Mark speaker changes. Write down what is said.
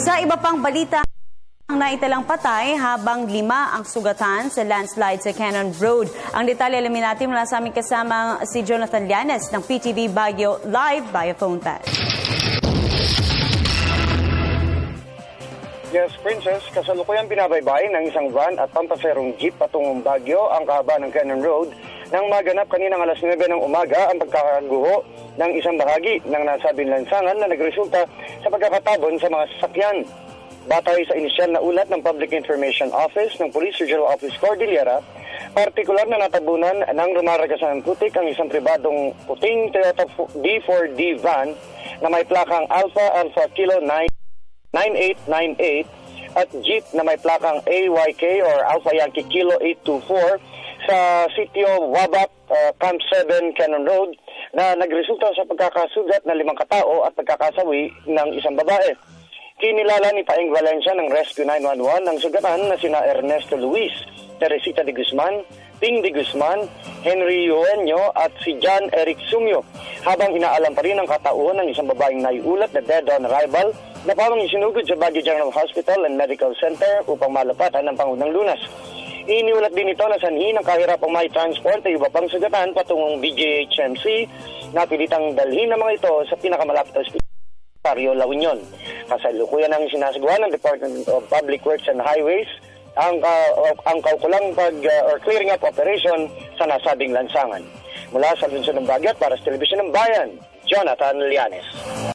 Speaker 1: Sa iba pang balita, ang naitalang patay habang 5 ang sugatan sa landslide sa Cannon Road. Ang detalye alamin natin mula sa aming kasama si Jonathan Llanes ng PTV Baguio live via phone tag.
Speaker 2: Yes, Princess, kasalukuyang binabaybay ng isang van at pampaserong jeep patungong Baguio ang kahaba ng Cannon Road nang maganap kaninang alas 9 ng umaga ang pagkakaguho ng isang bahagi ng nasabing lansangan na nagresulta sa pagkakatabon sa mga sasakyan. Batay sa inisyal na ulat ng Public Information Office ng Police Regional Office Cordillera, partikular na natabunan ng rumaragasang putik ang isang pribadong puting Toyota D4D van na may plakang Alpha Kilo 9898 at jeep na may plakang AYK or Alpha Yankee Kilo 824 sa sitio Wabak, Camp 7, Cannon Road na nagresulta sa pagkakasugat ng 5 katao at pagkakasawi ng isang babae. Kinilala ni Paeng Valencia ng Rescue 911 ang sugatan na sina Ernesto Luis, Teresita de Guzman, Ping de Guzman, Henry Eugenio at si John Eric Sumio, habang inaalam pa rin ang katauhan ng isang babaeng naiulat na dead on arrival na pawang isinugod sa Baguio General Hospital and Medical Center upang malapatan ng pangunang lunas. Iniulat din ito na sanhi ng kahirapang may transport ay iba pang sugatan patungong BGHMC na pilitang dalhin ng mga ito sa pinakamalapit na ospital sa Rio La Union. Kasalukuyan ang sinasagawa ng Department of Public Works and Highways ang kaukulang clearing up operation sa nasabing lansangan. Mula sa lungsod ng Baguio para sa Telebisyon ng Bayan, Jonathan Llanes.